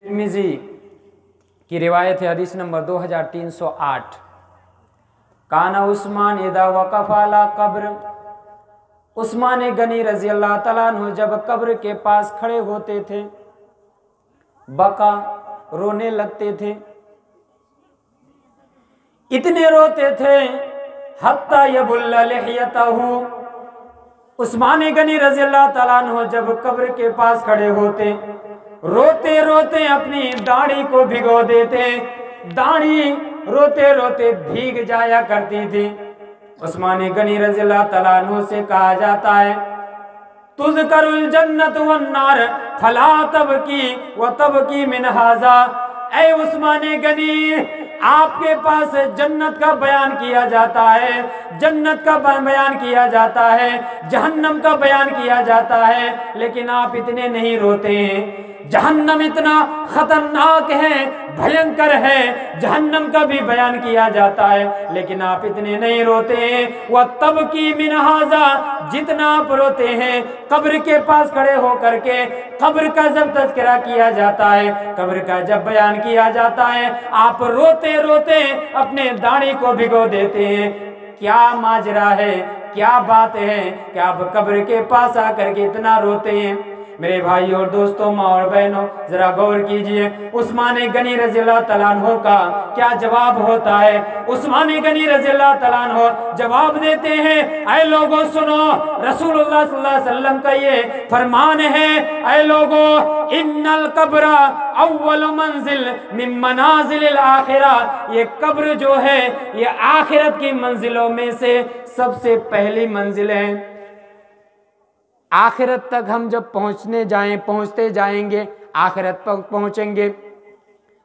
तिर्मिज़ी की रिवायत है, हदीस नंबर 2308। काना उस्मान इदा वक़फ़ अला कब्र, उस्मान गनी रज़ी अल्लाह तआला अन्हु जब कब्र के पास खड़े होते थे, बका रोने लगते थे, इतने रोते थे हत्ता यबुल्ला लिहयतहु। उस्मान गनी रज़ी अल्लाह तआला अन्हु जब कब्र के पास खड़े होते, रोते रोते अपनी दाढ़ी को भिगो देते, दाढ़ी रोते रोते भीग जाया करती थी। उस्मान गनी रज़ी अल्लाह तआला अन्हु से कहा जाता है, तुज़करुल जन्नत वन नार फला तबकी व तबकी मिन हाज़ा। ऐ उस्मान गनी, आपके पास जन्नत का बयान किया जाता है, जन्नत का बयान किया जाता है, जहन्नम का बयान किया जाता है, लेकिन आप इतने नहीं रोते हैं। जहन्नम इतना खतरनाक है, भयंकर है, जहन्नम का भी बयान किया जाता है, लेकिन आप इतने नहीं रोते हैं। वह तब की मिन हाज़ा, जितना आप रोते हैं कब्र के पास खड़े होकर के, कब्र का जब तज़किरा किया जाता है, कब्र का जब बयान किया जाता है, आप रोते रोते अपने दाढ़ी को भिगो देते हैं। क्या माजरा है, क्या बात है कि आप कब्र के पास आकर के इतना रोते हैं। मेरे भाई और दोस्तों, माँ और बहनों, जरा गौर कीजिए उस्मान गनी रज़ी अल्लाह तआला अन्हु का क्या जवाब होता है। उस्मान गनी रज़ी अल्लाह तआला अन्हु जवाब देते हैं, ऐ लोगों सुनो, रसूलुल्लाह सल्लल्लाहु अलैहि वसल्लम का ये फरमान है, ऐ लोगों, इन्नल कब्र अव्वल मंजिल मिन मनाजिलिल आखिरा। ये कब्र जो है ये आखिरत की मंजिलों में से सबसे पहली मंजिल है। आखिरत तक हम जब पहुंचते जाएंगे, आखिरत तक पहुंचेंगे,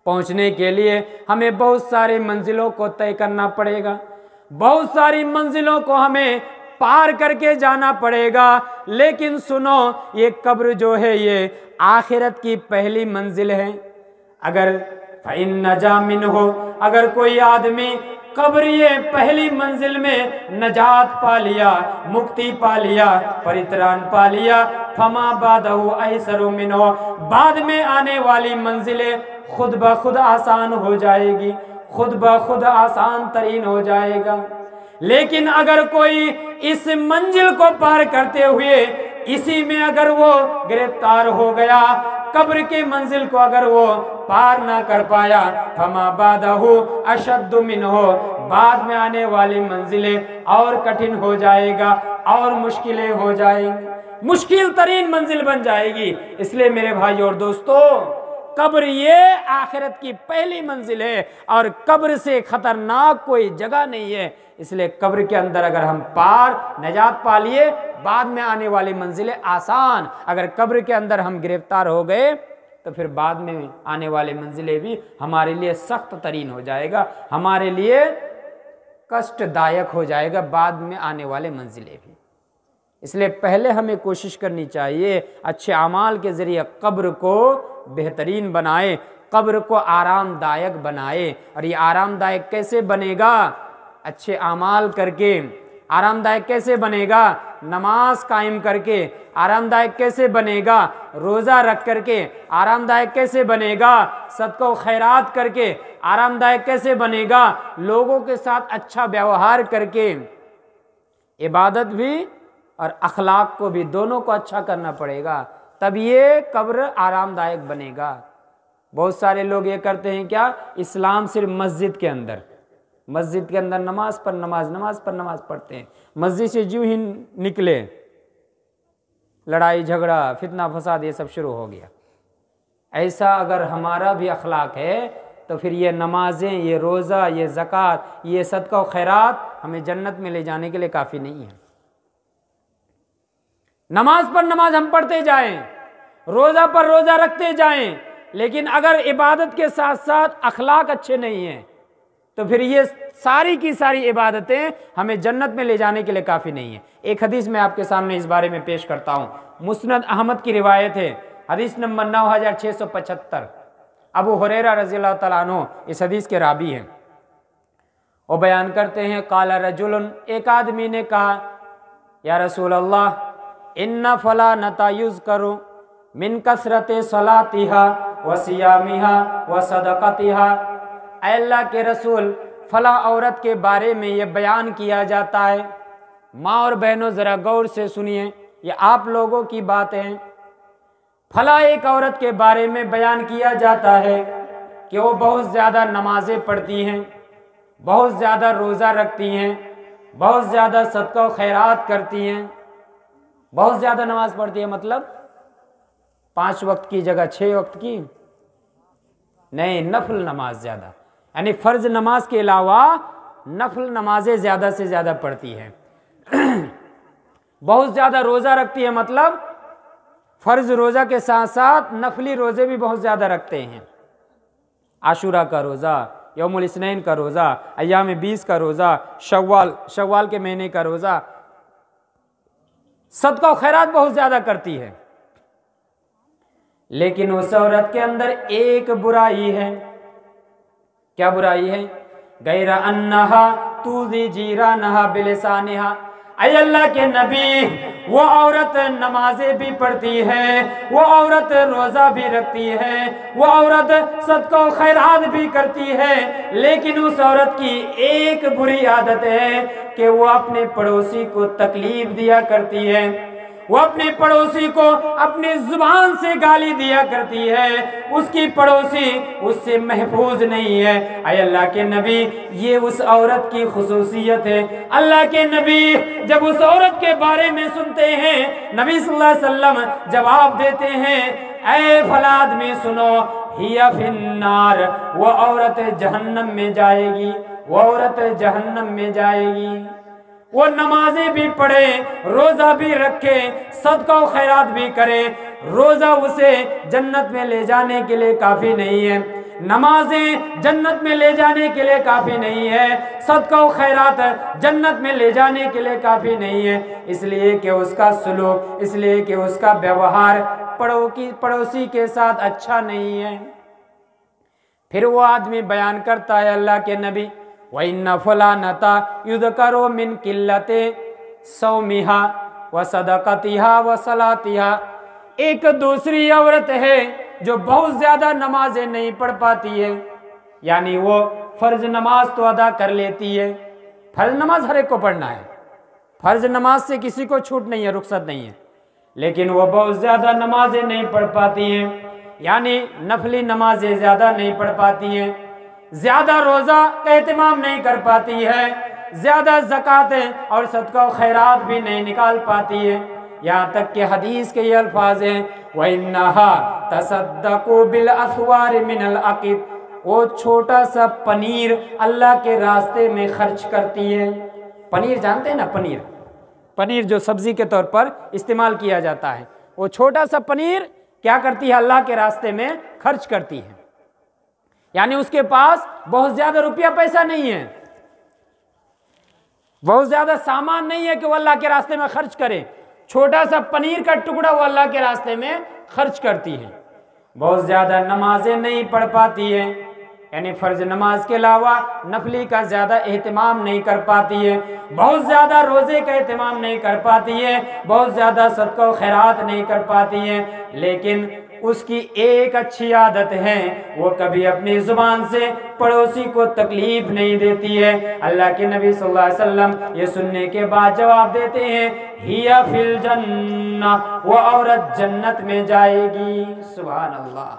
पहुंचने के लिए हमें बहुत सारी मंजिलों को तय करना पड़ेगा, बहुत सारी मंजिलों को हमें पार करके जाना पड़ेगा। लेकिन सुनो, ये कब्र जो है ये आखिरत की पहली मंजिल है। अगर फ़इन नजा मिन्हु, अगर कोई आदमी कब्र ये पहली मंजिल में नजात पा लिया, मुक्ति पा लिया, परित्राण पा लिया, फमा बादहु ऐसरु मिन्हु, बाद में आने वाली मंजिलें खुद ब खुद आसान हो जाएगी, खुद ब खुद आसान तरीन हो जाएगा। लेकिन अगर कोई इस मंजिल को पार करते हुए इसी में अगर वो गिरफ्तार हो गया, कब्र के मंजिल को अगर वो पार ना कर पाया, फमा बादहु अशद्दु मिन्हु, बाद में आने वाली मंजिलें और कठिन हो जाएगा और मुश्किलें हो जाएंगी, मुश्किल तरीन मंजिल बन जाएगी। इसलिए मेरे भाई और दोस्तों, कब्र ये आखिरत की पहली मंजिल है और कब्र से खतरनाक कोई जगह नहीं है। इसलिए कब्र के अंदर अगर हम पार नजात पा लिए, बाद में आने वाली मंजिलें आसान। अगर कब्र के अंदर हम गिरफ्तार हो गए तो फिर बाद में आने वाली मंजिलें भी हमारे लिए सख्त तरीन हो जाएगा, हमारे लिए कष्टदायक हो जाएगा बाद में आने वाले मंजिलें भी। इसलिए पहले हमें कोशिश करनी चाहिए अच्छे अमाल के ज़रिए कब्र को बेहतरीन बनाए, कब्र को आरामदायक बनाए। और ये आरामदायक कैसे बनेगा? अच्छे अमाल करके। आरामदायक कैसे बनेगा? नमाज कायम करके। आरामदायक कैसे बनेगा? रोज़ा रख करके। आरामदायक कैसे बनेगा? सदका खैरात करके। आरामदायक कैसे बनेगा? लोगों के साथ अच्छा व्यवहार करके। इबादत भी और अखलाक को भी, दोनों को अच्छा करना पड़ेगा, तब ये कब्र आरामदायक बनेगा। बहुत सारे लोग ये करते हैं क्या, इस्लाम सिर्फ मस्जिद के अंदर, मस्जिद के अंदर नमाज पर नमाज, नमाज पर नमाज पढ़ते हैं। मस्जिद से जो ही निकले लड़ाई झगड़ा फितना फसाद ये सब शुरू हो गया। ऐसा अगर हमारा भी अखलाक है तो फिर ये नमाजें, ये रोज़ा, ये ज़कात, ये सदका और खैरात हमें जन्नत में ले जाने के लिए काफ़ी नहीं है। नमाज पर नमाज हम पढ़ते जाएं, रोज़ा पर रोज़ा रखते जाएं, लेकिन अगर इबादत के साथ साथ अखलाक अच्छे नहीं हैं तो फिर ये सारी की सारी इबादतें हमें जन्नत में ले जाने के लिए काफ़ी नहीं है। एक हदीस मैं आपके सामने इस बारे में पेश करता हूँ। मुस्नद अहमद की रिवायत है, हदीस नंबर 9675। अबू हुरैरा रज़ियल्लाहु तआला अन्हु इस हदीस के रावी हैं। वो बयान करते हैं, काला रजुलन, एक आदमी ने कहा, या रसूल अल्लाह, इन्ना फला नता युज़ करो मिन कसरत सलातिहा, व सियामिहा व सदक़तिहा। ऐ अल्लाह के रसूल, फला औरत के बारे में ये बयान किया जाता है। माँ और बहनों ज़रा गौर से सुनिए, ये आप लोगों की बात है। फला एक औरत के बारे में बयान किया जाता है कि वो बहुत ज़्यादा नमाज़ें पढ़ती हैं, बहुत ज़्यादा रोज़ा रखती हैं, बहुत ज़्यादा सदका व खैरात करती हैं। बहुत ज़्यादा नमाज पढ़ती है मतलब 5 वक्त की जगह 6 वक्त की नहीं, नफल नमाज ज़्यादा, यानी फ़र्ज नमाज के अलावा नफल नमाजें ज़्यादा से ज़्यादा पढ़ती है। बहुत ज़्यादा रोज़ा रखती है मतलब फ़र्ज रोज़ा के साथ साथ नफली रोज़े भी बहुत ज़्यादा रखते हैं। आशूरा का रोज़ा, यौमुल इस्नैन का रोज़ा, अय्याम 20 का रोज़ा, शव्वाल के महीने का रोज़ा, सदका खैरात बहुत ज़्यादा करती है। लेकिन उस औरत के अंदर एक बुराई है। क्या बुराई है? गैर अन्नहा तूज़ी जीरानहा बिलिसानिहा। ऐ अल्लाह के नबी, वो औरत नमाजें भी पढ़ती है, वो औरत रोज़ा भी रखती है, वो औरत सदका व खैरात भी करती है, लेकिन उस औरत की एक बुरी आदत है कि वो अपने पड़ोसी को तकलीफ दिया करती है, वो अपने पड़ोसी को अपनी जुबान से गाली दिया करती है। उसकी पड़ोसी उससे महफूज नहीं है। ऐ अल्लाह के नबी, ये उस औरत की खुसूसियत है। अल्लाह के नबी जब उस औरत के बारे में सुनते हैं, नबी सल्लल्लाहु अलैहि वसल्लम जवाब देते हैं, ऐ फला आदमी सुनो, हिया फिन्नार, वो औरत जहन्नम में जाएगी, वो औरत जहन्नम में जाएगी। वो नमाजें भी पढ़े, रोज़ा भी रखे, सदका व खैरात भी करे, रोज़ा उसे जन्नत में ले जाने के लिए काफ़ी नहीं है, नमाजें जन्नत में ले जाने के लिए काफ़ी नहीं है, सदका व खैरात जन्नत में ले जाने के लिए काफ़ी नहीं है। इसलिए कि उसका सुलूक, इसलिए कि उसका व्यवहार पड़ोसी के साथ अच्छा नहीं है। फिर वो आदमी बयान करता है, अल्लाह के नबी, वइन्ना फलानता युदकरो मिन किल्लते सौमिहा व सदकतिहा व सलातिहा। एक दूसरी औरत है जो बहुत ज़्यादा नमाजें नहीं पढ़ पाती है, यानी वो फ़र्ज नमाज तो अदा कर लेती है। फ़र्ज नमाज हर एक को पढ़ना है, फ़र्ज नमाज से किसी को छूट नहीं है, रुख्सत नहीं है, लेकिन वो बहुत ज़्यादा नमाजें नहीं पढ़ पाती हैं, यानी नफली नमाजें ज़्यादा नहीं पढ़ पाती हैं, ज़्यादा रोज़ा का एहतमाम नहीं कर पाती है, ज़्यादा ज़कातें और सदका व खैरात भी नहीं निकाल पाती है। यहाँ तक कि हदीस के ये अल्फाज हैं, वइन्नहा तसद्दक़ु बिल अस्वार मिनल अक़ीद, वो छोटा सा पनीर अल्लाह के रास्ते में खर्च करती है। पनीर जानते हैं ना, पनीर जो सब्ज़ी के तौर पर इस्तेमाल किया जाता है, वो छोटा सा पनीर क्या करती है? अल्लाह के रास्ते में खर्च करती है। यानी उसके पास बहुत ज़्यादा रुपया पैसा नहीं है, बहुत ज़्यादा सामान नहीं है कि वो अल्लाह के रास्ते में खर्च करे, छोटा सा पनीर का टुकड़ा वो अल्लाह के रास्ते में खर्च करती है। बहुत ज़्यादा नमाजें नहीं पढ़ पाती है, यानी फ़र्ज नमाज के अलावा नफली का ज़्यादा एहतमाम नहीं कर पाती है, बहुत ज़्यादा रोज़े का एहतमाम नहीं कर पाती है, बहुत ज़्यादा सदका व खैरात नहीं कर पाती है, लेकिन उसकी एक अच्छी आदत है, वो कभी अपनी ज़ुबान से पड़ोसी को तकलीफ नहीं देती है। अल्लाह के नबी सल्लल्लाहु अलैहि वसल्लम ये सुनने के बाद जवाब देते हैं, हिया फिल जन्ना, वो औरत जन्नत में जाएगी। सुभान अल्लाह,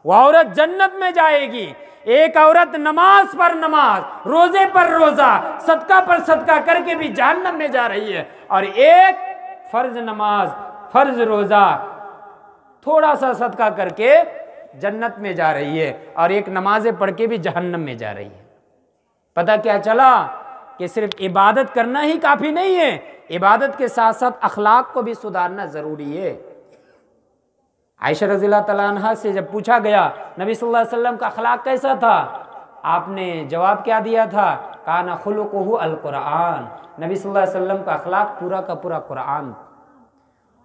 वो औरत जन्नत में जाएगी। एक औरत नमाज पर नमाज, रोजे पर रोजा, सदका पर सदका करके भी जहन्नम में जा रही है, और एक फर्ज नमाज, फर्ज रोजा, थोड़ा सा सदका करके जन्नत में जा रही है, और एक नमाजें पढ़ के भी जहन्नम में जा रही है। पता क्या चला कि सिर्फ इबादत करना ही काफ़ी नहीं है, इबादत के साथ साथ अखलाक को भी सुधारना ज़रूरी है। आयशा रज़ियल्लाहु तआला अन्हा से जब पूछा गया नबी सल्लल्लाहु अलैहि वसल्लम का अखलाक कैसा था, आपने जवाब क्या दिया था? काना खुलुकुहु अल कुरान। नबी सल्लल्लाहु अलैहि वसल्लम का अखलाक पूरा का पूरा कुरान,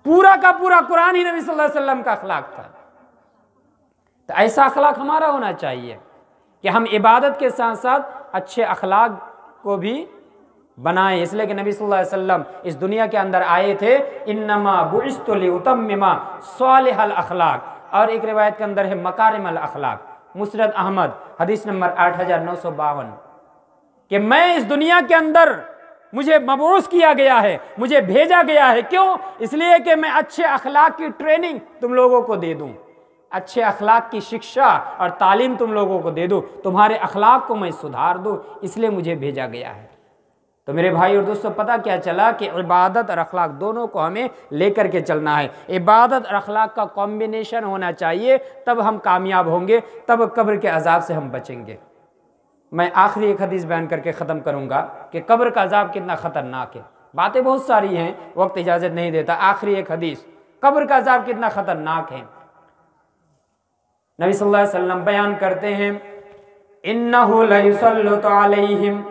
पूरा का पूरा कुरान ही नबी सल्लल्लाहु अलैहि वसल्लम का अखलाक था। तो ऐसा अखलाक हमारा होना चाहिए कि हम इबादत के साथ साथ अच्छे अखलाक को भी बनाएं। इसलिए कि नबी सल्लल्लाहु अलैहि वसल्लम इस दुनिया के अंदर आए थे, इन्नमा बुइस्तु लिउतम्मिमा सालिहल अखलाक, और एक रिवायत के अंदर है मकारिमल अखलाक, मुस्नद अहमद हदीस नंबर 8952, कि मैं इस दुनिया के अंदर मुझे मबूस किया गया है, मुझे भेजा गया है। क्यों? इसलिए कि मैं अच्छे अखलाक की ट्रेनिंग तुम लोगों को दे दूं, अच्छे अखलाक की शिक्षा और तालीम तुम लोगों को दे दूं, तुम्हारे अखलाक को मैं सुधार दूं, इसलिए मुझे भेजा गया है। तो मेरे भाई और दोस्तों, पता क्या चला कि इबादत और अखलाक दोनों को हमें लेकर के चलना है। इबादत और अखलाक का कॉम्बिनेशन होना चाहिए, तब हम कामयाब होंगे, तब कब्र के अजाब से हम बचेंगे। मैं आखिरी एक हदीस बयान करके ख़त्म करूंगा कि कब्र का अजाब कितना ख़तरनाक है। बातें बहुत सारी हैं, वक्त इजाज़त नहीं देता। आखिरी एक हदीस, कब्र का अजाब कितना ख़तरनाक है। नबी सल्लल्लाहु अलैहि वसल्लम बयान करते हैं, इन्नहु लयुसल्लतु अलैहिम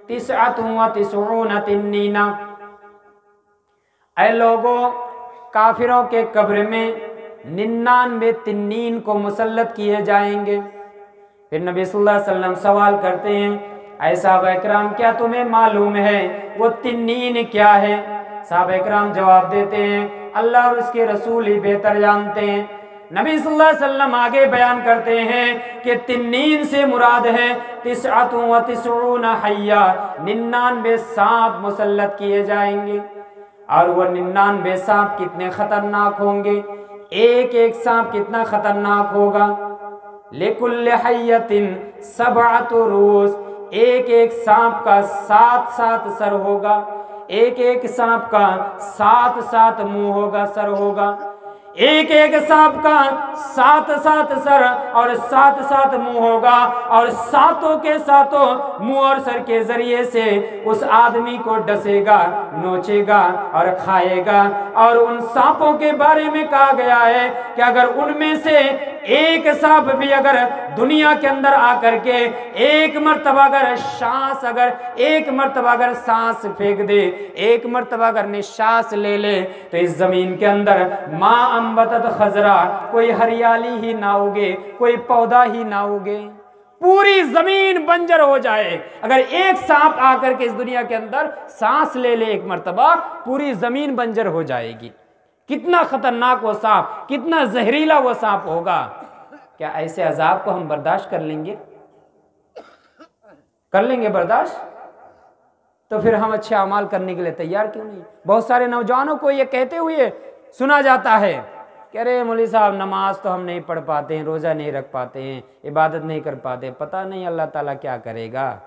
तिसअतुन व तिसऊन तिन्नीना। ऐ लोगों, काफिरों के कब्र में 99 तिन्नीन को मुसल्लत किए जाएंगे। फिर नबी सल्लल्लाहु अलैहि वसल्लम सवाल करते हैं, ऐ साहबा इकराम, क्या तुम्हें मालूम है वो तिन्नीन क्या है? साहबा इकराम जवाब देते हैं, अल्लाह और उसके रसूल ही बेहतर जानते हैं। नबी सल्लल्लाहु अलैहि वसल्लम आगे बयान करते हैं कि तिन्नीन से मुराद है तिसअतुन व तिसऊन हय्या, 99 सांप मुसल्लत किए जाएंगे। और वो 99 सांप कितने खतरनाक होंगे, एक एक सांप कितना खतरनाक होगा। लिकुल्ल हय्यतिन सबअतु रूस, एक एक सांप का 7 सर होगा, एक एक सांप का 7 मुंह होगा, सर होगा। एक एक सांप का 7 सर और 7 मुंह होगा, और सातों के सातों मुंह और सर के जरिए से उस आदमी को डसेगा, नोचेगा और खाएगा। और उन सांपों के बारे में कहा गया है कि अगर उनमें से एक सांप भी अगर दुनिया के अंदर आकर के एक मर्तबा अगर सांस फेंक दे, एक मर्तबा अगर निश्वास ले ले, तो इस जमीन के अंदर माँ अम्बतत खजरा, कोई हरियाली ही ना उगे, कोई पौधा ही ना उगे, पूरी जमीन बंजर हो जाए। अगर एक सांप आकर के इस दुनिया के अंदर सांस ले ले एक मर्तबा, पूरी जमीन बंजर हो जाएगी। कितना खतरनाक वो सांप, कितना जहरीला वो सांप होगा। क्या ऐसे अजाब को हम बर्दाश्त कर लेंगे? कर लेंगे बर्दाश्त? तो फिर हम अच्छे अमाल करने के लिए तैयार क्यों नहीं? बहुत सारे नौजवानों को ये कहते हुए सुना जाता है कि अरे मौलवी साहब, नमाज तो हम नहीं पढ़ पाते हैं, रोज़ा नहीं रख पाते हैं, इबादत नहीं कर पाते, पता नहीं अल्लाह ताला क्या करेगा।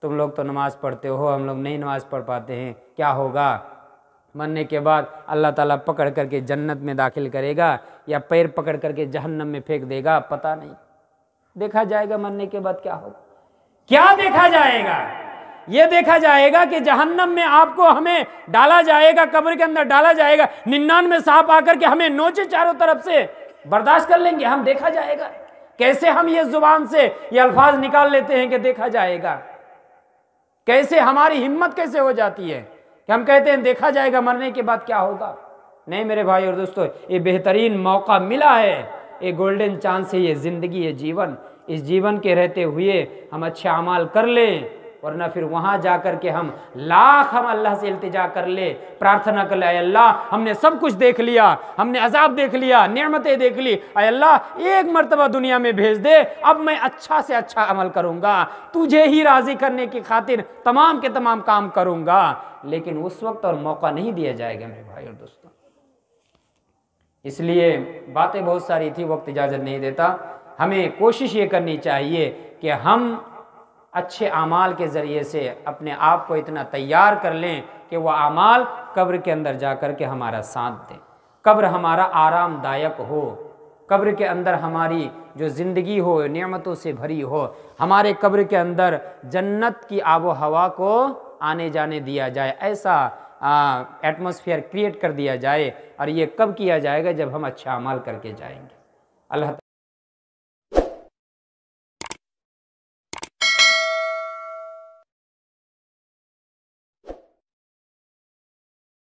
तुम लोग तो नमाज पढ़ते हो, हम लोग नहीं नमाज पढ़ पाते हैं, क्या होगा? मरने के बाद अल्लाह ताला पकड़ करके जन्नत में दाखिल करेगा या पैर पकड़ करके जहन्नम में फेंक देगा, पता नहीं। देखा जाएगा मरने के बाद क्या होगा। क्या देखा जाएगा? ये देखा जाएगा कि जहन्नम में आपको हमें डाला जाएगा, कब्र के अंदर डाला जाएगा, 99 सांप आकर के हमें नोचे चारों तरफ से, बर्दाश्त कर लेंगे हम? देखा जाएगा। कैसे हम ये जुबान से ये अल्फाज निकाल लेते हैं कि देखा जाएगा? कैसे हमारी हिम्मत कैसे हो जाती है कि हम कहते हैं देखा जाएगा, मरने के बाद क्या होगा? नहीं मेरे भाई और दोस्तों, ये बेहतरीन मौका मिला है, ये गोल्डन चांस है, ये जिंदगी, ये जीवन। इस जीवन के रहते हुए हम अच्छे अमाल कर लें, वरना फिर वहां जाकर के हम अल्लाह से इल्तिजा कर ले, प्रार्थना कर ले, अल्लाह हमने सब कुछ देख लिया, हमने अजाब देख लिया, नेमतें देख ली, अल्लाह एक मर्तबा दुनिया में भेज दे, अब मैं अच्छा से अच्छा अमल करूंगा, तुझे ही राजी करने की खातिर तमाम के तमाम काम करूंगा। लेकिन उस वक्त और मौका नहीं दिया जाएगा मेरे भाई और दोस्तों। इसलिए बातें बहुत सारी थी, वक्त इजाज़त नहीं देता। हमें कोशिश ये करनी चाहिए कि हम अच्छे अमाल के ज़रिए से अपने आप को इतना तैयार कर लें कि वह अमाल कब्र के अंदर जा कर के हमारा साथ दें, कब्र हमारा आरामदायक हो, कब्र के अंदर हमारी जो ज़िंदगी हो नेमतों से भरी हो, हमारे कब्र के अंदर जन्नत की आबो हवा को आने जाने दिया जाए, ऐसा एटमॉस्फेयर क्रिएट कर दिया जाए। और ये कब किया जाएगा? जब हम अच्छा अमाल करके जाएंगे। अल्लाह